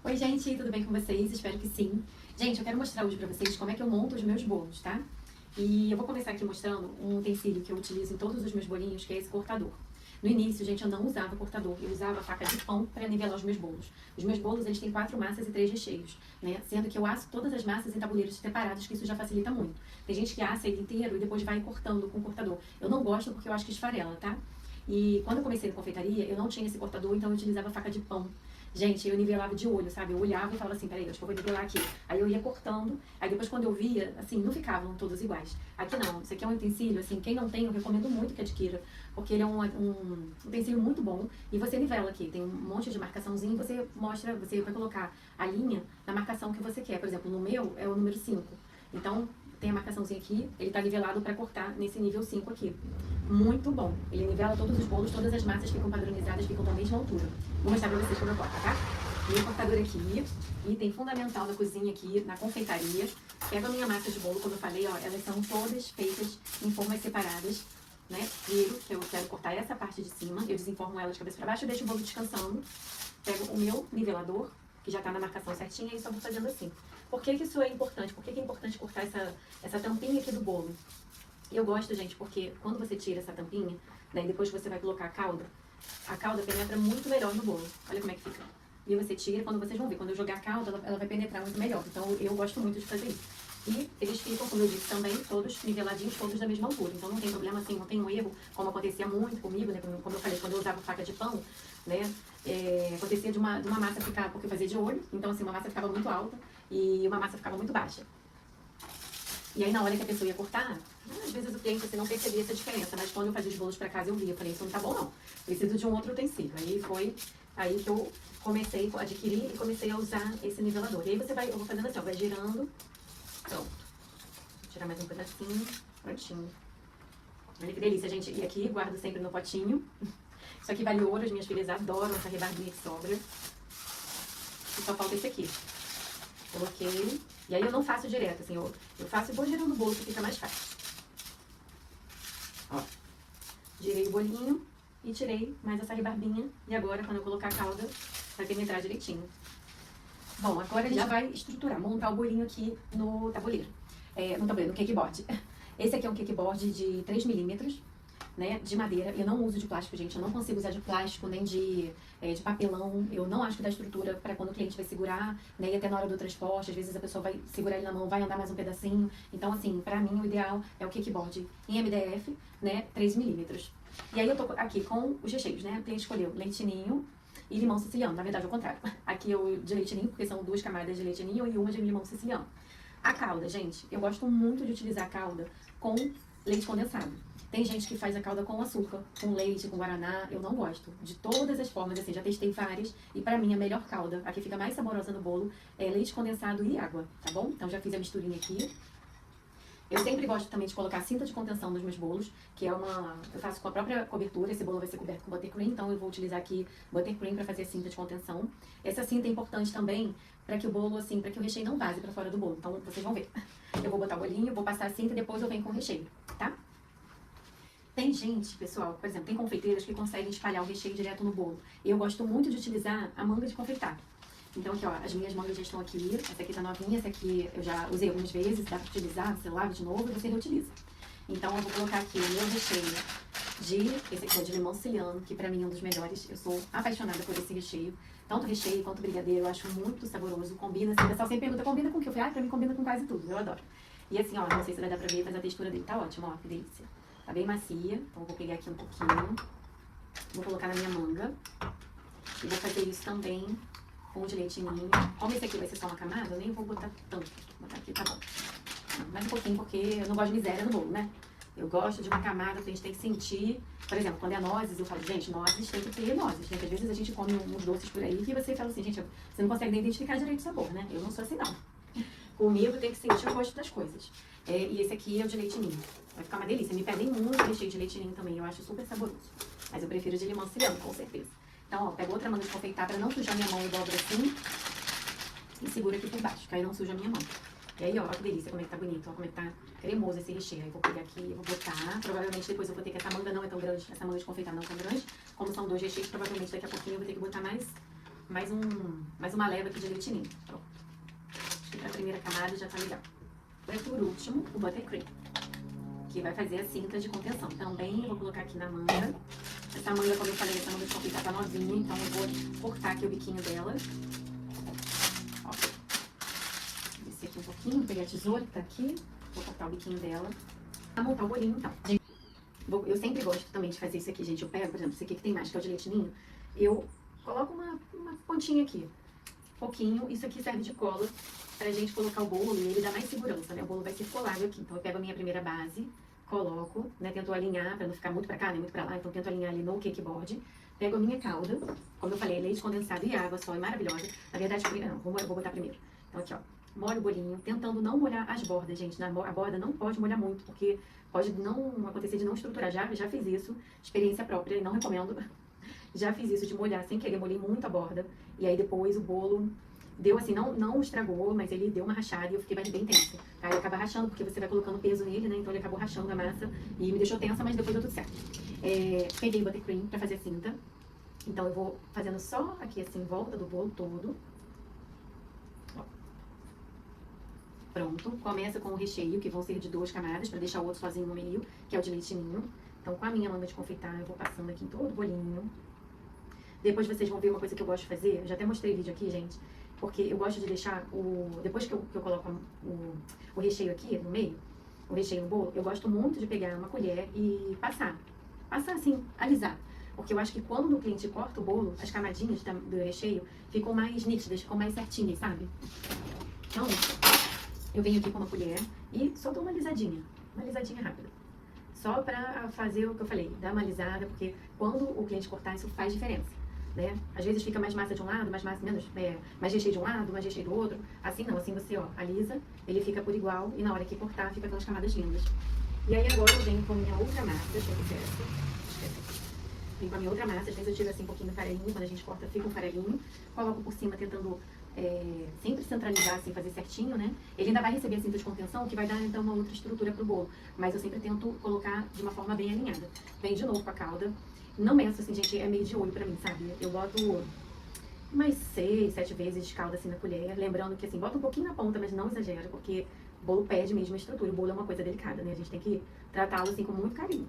Oi, gente, tudo bem com vocês? Espero que sim. Gente, eu quero mostrar hoje pra vocês como é que eu monto os meus bolos, tá? E eu vou começar aqui mostrando um utensílio que eu utilizo em todos os meus bolinhos, que é esse cortador. No início, gente, eu não usava cortador, eu usava faca de pão para nivelar os meus bolos. Os meus bolos, eles têm 4 massas e 3 recheios, né? Sendo que eu asso todas as massas em tabuleiros separados, que isso já facilita muito. Tem gente que assa ele inteiro e depois vai cortando com o cortador. Eu não gosto porque eu acho que esfarela, tá? E quando eu comecei na confeitaria, eu não tinha esse cortador, então eu utilizava faca de pão. Gente, eu nivelava de olho, sabe? Eu olhava e falava assim, peraí, acho que eu vou nivelar aqui. Aí eu ia cortando, aí depois quando eu via, assim, não ficavam todos iguais. Aqui não, isso aqui é um utensílio, assim, quem não tem, eu recomendo muito que adquira, porque ele é um utensílio muito bom e você nivela aqui, tem um monte de marcaçãozinho, você mostra, você vai colocar a linha na marcação que você quer. Por exemplo, no meu é o número 5. Então, tem a marcaçãozinha aqui, ele tá nivelado para cortar nesse nível 5 aqui. Muito bom. Ele nivela todos os bolos, todas as massas ficam padronizadas, ficam da mesma altura. Vou mostrar pra vocês como eu corto, tá? Meu cortador aqui, item fundamental da cozinha aqui, na confeitaria. Pego a minha massa de bolo, como eu falei, ó, elas são todas feitas em formas separadas, né? Viro, que eu quero cortar essa parte de cima, eu desenformo elas de cabeça pra baixo e deixo o bolo descansando. Pego o meu nivelador, que já tá na marcação certinha, e só vou fazendo assim. Por que que isso é importante? Por que que é importante cortar essa tampinha aqui do bolo? Eu gosto, gente, porque quando você tira essa tampinha, daí depois que você vai colocar a calda penetra muito melhor no bolo. Olha como é que fica. E você tira, quando vocês vão ver, quando eu jogar a calda, ela vai penetrar muito melhor. Então eu gosto muito de fazer isso. E eles ficam, como eu disse também, todos niveladinhos, todos da mesma altura. Então não tem problema assim, não tem um erro, como acontecia muito comigo, né? Como eu falei, quando eu usava faca de pão, né? Acontecia de uma massa ficar, porque eu fazia de olho, então assim, uma massa ficava muito alta e uma massa ficava muito baixa. E aí, na hora que a pessoa ia cortar, às vezes o cliente assim, não percebia essa diferença, mas quando eu fazia os bolos pra casa, eu via. Eu falei, isso não tá bom, não. Preciso de um outro utensílio. Aí foi aí que eu comecei a adquirir e comecei a usar esse nivelador. E aí eu vou fazendo assim, ó, vai girando. Pronto. Vou tirar mais um pedacinho. Prontinho. Olha que delícia, gente. E aqui, guardo sempre no potinho. Isso aqui vale ouro, as minhas filhas adoram essa rebarbinha que sobra. E só falta esse aqui. Coloquei. E aí eu não faço direto, assim, eu faço e vou girando o bolo que fica mais fácil. Ó, girei o bolinho e tirei mais essa rebarbinha. E agora, quando eu colocar a calda, vai penetrar direitinho. Bom, agora a gente já vai estruturar, montar o bolinho aqui no tabuleiro. No cakeboard. Esse aqui é um cakeboard de 3 milímetros, né, de madeira. Eu não uso de plástico, gente. Eu não consigo usar de plástico nem de papelão. Eu não acho que dá estrutura para quando o cliente vai segurar, né, e até na hora do transporte. Às vezes a pessoa vai segurar ele na mão, vai andar mais um pedacinho. Então, assim, pra mim o ideal é o cakeboard em MDF, né, 3 milímetros. E aí eu tô aqui com os recheios, né. O cliente escolheu leitinho e limão siciliano. Na verdade, é o contrário. Aqui eu de leitinho, porque são 2 camadas de leitinho e uma de limão siciliano. A calda, gente, eu gosto muito de utilizar a calda com leite condensado. Tem gente que faz a calda com açúcar, com leite, com guaraná. Eu não gosto. De todas as formas, assim, já testei várias. E pra mim, a melhor calda, a que fica mais saborosa no bolo, é leite condensado e água, tá bom? Então já fiz a misturinha aqui. Eu sempre gosto também de colocar cinta de contenção nos meus bolos, que é eu faço com a própria cobertura. Esse bolo vai ser coberto com buttercream, então eu vou utilizar aqui buttercream para fazer a cinta de contenção. Essa cinta é importante também para que o bolo, assim, para que o recheio não vaze para fora do bolo. Então vocês vão ver. Eu vou botar o bolinho, vou passar a cinta e depois eu venho com o recheio, tá? Tem gente, pessoal, por exemplo, tem confeiteiras que conseguem espalhar o recheio direto no bolo. Eu gosto muito de utilizar a manga de confeitar. Então aqui, ó, as minhas mangas já estão aqui. Essa aqui tá novinha, essa aqui eu já usei algumas vezes, dá pra utilizar, você lava de novo e você reutiliza. Então eu vou colocar aqui o meu recheio esse aqui é de limão siciliano, que pra mim é um dos melhores. Eu sou apaixonada por esse recheio. Tanto recheio quanto brigadeiro, eu acho muito saboroso. Combina, assim, o pessoal sempre pergunta, combina com o que? Eu falei, pra mim combina com quase tudo, eu adoro. E assim, ó, não sei se vai dar pra ver, mas a textura dele tá ótima, ó, que delícia. Tá bem macia, então eu vou pegar aqui um pouquinho. Vou colocar na minha manga. E vou fazer isso também com o de leitinho. Como esse aqui vai ser só uma camada, eu nem vou botar tanto. Vou botar aqui, tá bom. Mais um pouquinho, porque eu não gosto de miséria no bolo, né? Eu gosto de uma camada que a gente tem que sentir. Por exemplo, quando é nozes, eu falo, gente, nozes tem que ter nozes, né? Porque às vezes a gente come uns doces por aí que você fala assim, gente, você não consegue nem identificar direito o sabor, né? Eu não sou assim, não. Comigo tem que sentir o gosto das coisas. E esse aqui é o de leitinho. Vai ficar uma delícia. Me pedem muito recheio de leitinho também, eu acho super saboroso. Mas eu prefiro de limão siciliano, com certeza. Então, ó, pego outra manga de confeitar pra não sujar minha mão e dobra assim. E segura aqui por baixo, que aí não suja a minha mão. E aí, ó que delícia, como é que tá bonito, ó, como é que tá cremoso esse recheio. Aí vou pegar aqui, eu vou botar, provavelmente depois eu vou ter que, essa manga não é tão grande, essa manga de confeitar não é tão grande. Como são 2 recheios, provavelmente daqui a pouquinho eu vou ter que botar mais mais uma leva aqui de leite ninho. Pronto. Acho que pra primeira camada já tá legal. E por último, o buttercream, que vai fazer a cinta de contenção. Também eu vou colocar aqui na manga. Essa manga, como eu falei, essa manga de confeitar tá novinha, então eu vou cortar aqui o biquinho dela. Ó. Descer aqui um pouquinho, pegar a tesoura que tá aqui. Vou cortar o biquinho dela. Pra montar o bolinho, então. Eu sempre gosto também de fazer isso aqui, gente. Eu pego, por exemplo, esse aqui que tem mais, que é o de leite ninho. Eu coloco uma pontinha aqui. Pouquinho. Isso aqui serve de cola pra gente colocar o bolo e ele dá mais segurança, né? O bolo vai ser colado aqui. Então eu pego a minha primeira base, coloco, né? Tento alinhar pra não ficar muito pra cá, nem muito pra lá. Então tento alinhar ali no cake board. Pego a minha calda. Como eu falei, leite condensado e água só, é maravilhosa. Na verdade, não, vou botar primeiro. Então aqui, ó. Molho o bolinho, tentando não molhar as bordas, gente. A borda não pode molhar muito, porque pode não acontecer de não estruturar. Já fiz isso, experiência própria, e não recomendo. Já fiz isso de molhar sem querer, molhei muito a borda. E aí depois o bolo deu assim, não estragou, mas ele deu uma rachada e eu fiquei bem tensa. Aí acaba rachando, porque você vai colocando peso nele, né? Então ele acabou rachando a massa e me deixou tensa, mas depois deu tudo certo. Peguei buttercream pra fazer a cinta. Então eu vou fazendo só aqui assim, em volta do bolo todo. Pronto, começa com o recheio, que vão ser de 2 camadas, para deixar o outro sozinho no meio, que é o de leite ninho. Então, com a minha manga de confeitar, eu vou passando aqui em todo o bolinho. Depois vocês vão ver uma coisa que eu gosto de fazer, eu já até mostrei vídeo aqui, gente, porque eu gosto de deixar depois que eu coloco o recheio aqui no meio, o recheio no bolo, eu gosto muito de pegar uma colher e passar assim, alisar. Porque eu acho que quando o cliente corta o bolo, as camadinhas do recheio ficam mais nítidas, ficam mais certinhas, sabe? Então, eu venho aqui com uma colher e só dou uma alisadinha rápida. Só pra fazer o que eu falei, dar uma alisada, porque quando o cliente cortar, isso faz diferença, né? Às vezes fica mais massa de um lado, mais recheio de um lado, mais recheio do outro. Assim não, assim você, ó, alisa, ele fica por igual e na hora que cortar, fica aquelas camadas lindas. E aí agora eu venho com a minha outra massa, deixa eu ver essa. Venho com a minha outra massa, às vezes eu tiro assim um pouquinho do farelinho, quando a gente corta fica um farelinho, coloco por cima tentando sempre centralizar, assim, fazer certinho, né? Ele ainda vai receber a cinta de contenção, que vai dar, então, uma outra estrutura pro bolo. Mas eu sempre tento colocar de uma forma bem alinhada. Vem de novo com a calda. Não meço, assim, gente, é meio de olho pra mim, sabe? Eu boto mais 6, 7 vezes de calda, assim, na colher. Lembrando que, assim, bota um pouquinho na ponta, mas não exagera, porque o bolo perde mesmo a estrutura. O bolo é uma coisa delicada, né? A gente tem que tratá-lo, assim, com muito carinho,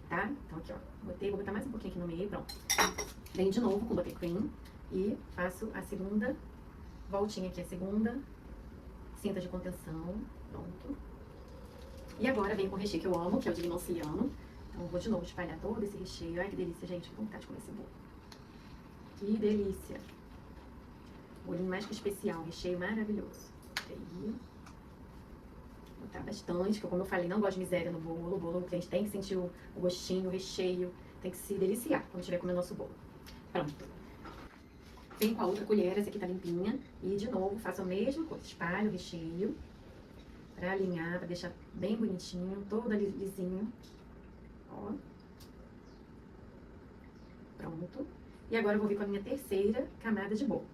tá? Então, aqui, ó. Vou botar mais um pouquinho aqui no meio, pronto. Venho de novo com o buttercream e faço a segunda voltinha aqui, a segunda cinta de contenção, pronto. E agora vem com o recheio que eu amo, que é o de limão siciliano. Então eu vou de novo espalhar todo esse recheio. Ai, que delícia, gente, que vontade de comer esse bolo. Que delícia. Bolinho mais que especial, recheio maravilhoso. Aí, botar bastante, porque como eu falei, não gosto de miséria no bolo. O bolo, a gente tem que sentir o gostinho, o recheio, tem que se deliciar quando estiver comendo nosso bolo. Pronto. Venho com a outra colher, essa aqui tá limpinha. E de novo, faço a mesma coisa. Espalho o recheio pra alinhar, pra deixar bem bonitinho, todo lisinho. Ó. Pronto. E agora eu vou vir com a minha terceira camada de bolo.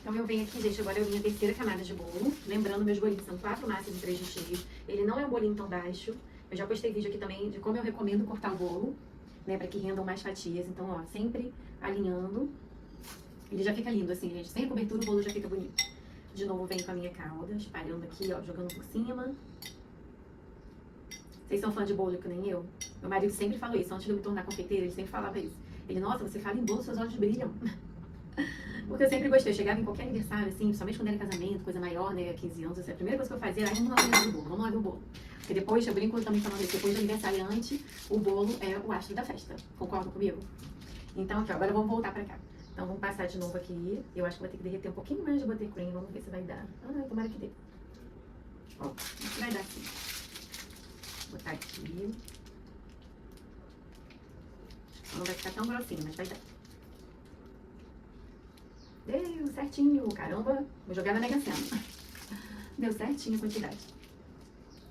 Então eu venho aqui, gente, agora é a minha terceira camada de bolo. Lembrando, meus bolinhos são 4 massas de 3 recheios. Ele não é um bolinho tão baixo. Eu já postei vídeo aqui também de como eu recomendo cortar o bolo, né, pra que rendam mais fatias. Então, ó, sempre alinhando. Ele já fica lindo, assim, gente. Sem a cobertura, o bolo já fica bonito. De novo, venho com a minha calda, espalhando aqui, ó, jogando por cima. Vocês são fã de bolo que nem eu? Meu marido sempre falou isso. Antes de eu me tornar confeiteira, ele sempre falava isso. Ele, nossa, você fala em bolo, seus olhos brilham. Porque eu sempre gostei. Eu chegava em qualquer aniversário, assim, principalmente quando era casamento, coisa maior, né, 15 anos, assim, a primeira coisa que eu fazia era, vamos lá ver o bolo, vamos lá ver o bolo. Porque depois, eu brinco também falando isso, depois do aniversariante, o bolo é o astro da festa. Concordam comigo? Então, aqui, ó, agora vamos voltar pra cá. Então, vamos passar de novo aqui. Eu acho que vai ter que derreter um pouquinho mais de buttercream. Vamos ver se vai dar. Ah, tomara que dê. Ó, vai dar sim. Vou botar aqui. Não vai ficar tão grossinho, mas vai dar. Deu certinho. Caramba, vou jogar na Mega Sena. Deu certinho a quantidade.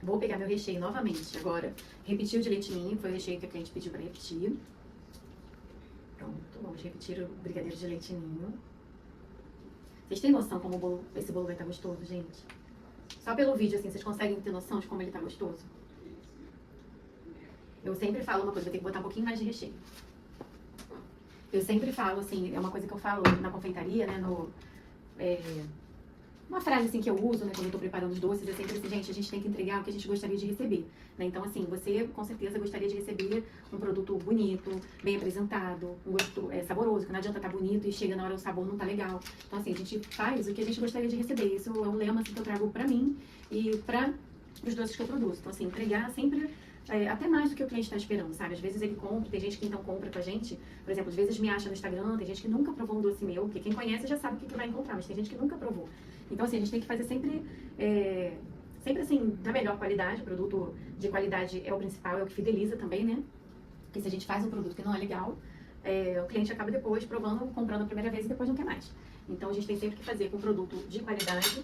Vou pegar meu recheio novamente. Agora, repetir o de leite ninho, que foi o recheio que a cliente pediu pra repetir. Pronto, vamos repetir o brigadeiro de leite ninho. Vocês têm noção como esse bolo vai estar gostoso, gente? Só pelo vídeo, assim, vocês conseguem ter noção de como ele tá gostoso? Eu sempre falo uma coisa, eu tenho que botar um pouquinho mais de recheio. Eu sempre falo, assim, é uma coisa que eu falo na confeitaria, né, uma frase assim que eu uso, né, quando eu tô preparando os doces, é sempre assim, gente, a gente tem que entregar o que a gente gostaria de receber, né? Então, assim, você com certeza gostaria de receber um produto bonito, bem apresentado, um gosto saboroso, que não adianta estar bonito e chega na hora o sabor não tá legal. Então, assim, a gente faz o que a gente gostaria de receber. Isso é um lema assim, que eu trago pra mim e pra os doces que eu produzo. Então, assim, entregar sempre até mais do que o cliente está esperando, sabe? Às vezes ele compra, tem gente que então compra com a gente, por exemplo, às vezes me acha no Instagram, tem gente que nunca provou um doce meu, porque quem conhece já sabe o que vai encontrar, mas tem gente que nunca provou. Então, assim, a gente tem que fazer sempre assim, da melhor qualidade, o produto de qualidade é o principal, é o que fideliza também, né? Porque se a gente faz um produto que não é legal, o cliente acaba depois provando, comprando a primeira vez e depois não quer mais. Então, a gente tem sempre que fazer com produto de qualidade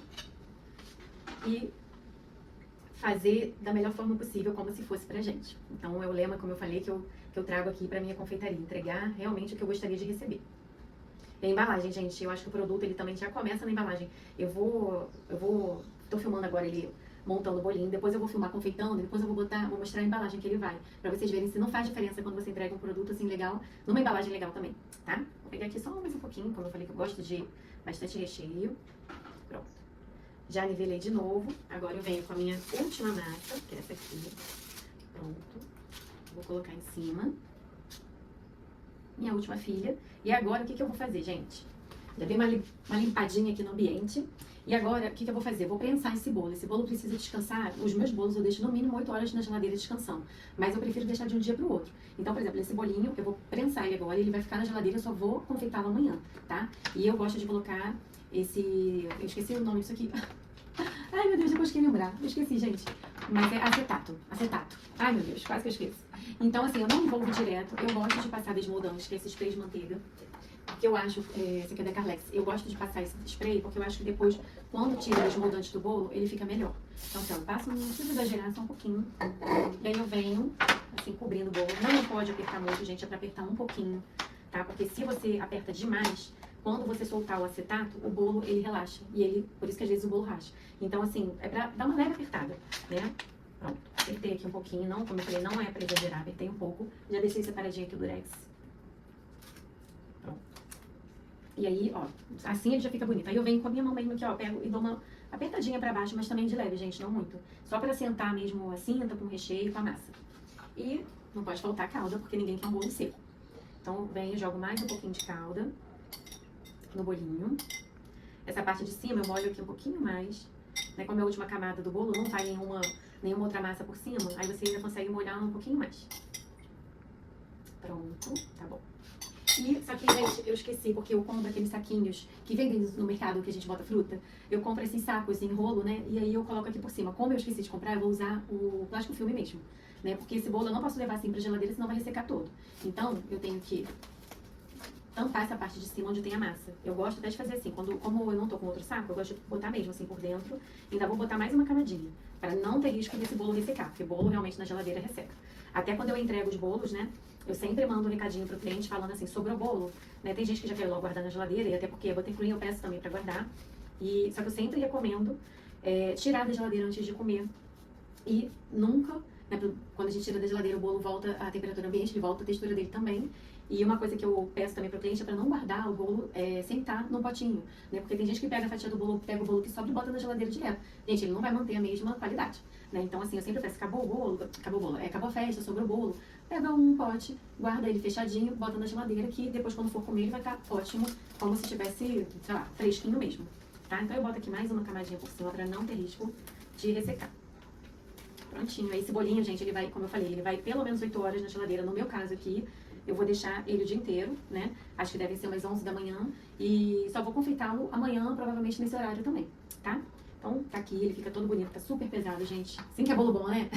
e fazer da melhor forma possível, como se fosse pra gente. Então, é o lema, como eu falei, que eu trago aqui pra minha confeitaria, entregar realmente o que eu gostaria de receber. E a embalagem, gente, eu acho que o produto, ele também já começa na embalagem. Tô filmando agora ele montando o bolinho, depois eu vou filmar confeitando, depois eu vou mostrar a embalagem que ele vai, pra vocês verem se não faz diferença quando você entrega um produto assim legal, numa embalagem legal também, tá? Vou pegar aqui só mais um pouquinho, como eu falei que eu gosto de bastante recheio. Pronto. Já nivelei de novo, agora eu venho com a minha última massa, que é essa aqui. Pronto. Vou colocar em cima. Minha última filha. E agora, o que eu vou fazer, gente? Já dei uma limpadinha aqui no ambiente. E agora, o que eu vou fazer? Vou prensar esse bolo. Esse bolo precisa descansar. Os meus bolos eu deixo no mínimo 8 horas na geladeira descansando. Mas eu prefiro deixar de um dia pro outro. Então, por exemplo, esse bolinho, eu vou prensar ele agora. Ele vai ficar na geladeira, eu só vou confeitá-lo amanhã, tá? E eu gosto de colocar esse... Eu esqueci o nome disso aqui. Ai, meu Deus, depois que lembrar. Eu esqueci, gente. Mas é acetato. Acetato. Ai, meu Deus, quase que eu esqueço. Então, assim, eu não envolvo direto. Eu gosto de passar desmoldante, que é esse spray de manteiga. Porque eu acho, esse aqui é da Carlex, eu gosto de passar esse spray porque eu acho que depois, quando tira o desmoldante do bolo, ele fica melhor. Então, assim, eu passo, não precisa exagerar, só um pouquinho. E aí eu venho, assim, cobrindo o bolo. Não pode apertar muito, gente, é pra apertar um pouquinho, tá? Porque se você aperta demais, quando você soltar o acetato, o bolo, ele relaxa. E ele, por isso que às vezes o bolo racha. Então, assim, é pra dar uma leve apertada, né? Pronto, apertei aqui um pouquinho, não, como eu falei, não é pra exagerar, apertei um pouco. Já deixei separadinho aqui o durex. Pronto. E aí, ó, assim ele já fica bonito. Aí eu venho com a minha mão mesmo aqui, ó, pego e dou uma apertadinha pra baixo, mas também de leve, gente, não muito. Só pra sentar mesmo a cinta com o recheio, com a massa. E não pode faltar calda, porque ninguém quer um bolo seco. Então, venho, jogo mais um pouquinho de calda no bolinho. Essa parte de cima eu molho aqui um pouquinho mais, né? Como é a última camada do bolo, não vai nenhuma outra massa por cima, aí você ainda consegue molhar um pouquinho mais. Pronto, tá bom. E, só que, gente, eu esqueci, porque eu compro aqueles saquinhos que vendem no mercado, que a gente bota fruta. Eu compro esses sacos em rolo, né? E aí eu coloco aqui por cima. Como eu esqueci de comprar, eu vou usar o plástico filme mesmo, né? Porque esse bolo eu não posso levar assim pra geladeira, senão vai ressecar todo. Então, eu tenho que tampar essa parte de cima onde tem a massa. Eu gosto até de fazer assim, como eu não tô com outro saco, eu gosto de botar mesmo assim por dentro. Ainda vou botar mais uma camadinha, para não ter risco desse bolo ressecar, porque bolo realmente na geladeira resseca. Até quando eu entrego os bolos, né, eu sempre mando um recadinho pro cliente falando assim, sobrou bolo, né, tem gente que já quer logo guardar na geladeira, e até porque buttercream eu peço também para guardar. Só que eu sempre recomendo tirar da geladeira antes de comer. E nunca, né, quando a gente tira da geladeira, o bolo volta à temperatura ambiente, ele volta a textura dele também. E uma coisa que eu peço também para o cliente é para não guardar o bolo sem estar no potinho, né? Porque tem gente que pega a fatia do bolo, pega o bolo que sobra e bota na geladeira direto. Gente, ele não vai manter a mesma qualidade, né? Então, assim, eu sempre peço, acabou a festa, sobrou o bolo, pega um pote, guarda ele fechadinho, bota na geladeira, que depois quando for comer ele vai estar ótimo, como se tivesse, sei lá, fresquinho mesmo, tá? Então eu boto aqui mais uma camadinha por cima para não ter risco de ressecar. Prontinho. Aí esse bolinho, gente, ele vai, como eu falei, ele vai pelo menos 8 horas na geladeira. No meu caso aqui, eu vou deixar ele o dia inteiro, né? Acho que devem ser umas 11 da manhã. E só vou confeitá-lo amanhã, provavelmente nesse horário também, tá? Então, tá aqui, ele fica todo bonito, tá super pesado, gente. Sim que é bolo bom, né?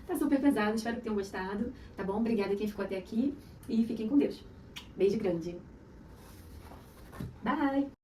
Tá super pesado, espero que tenham gostado, tá bom? Obrigada a quem ficou até aqui e fiquem com Deus. Beijo grande. Bye!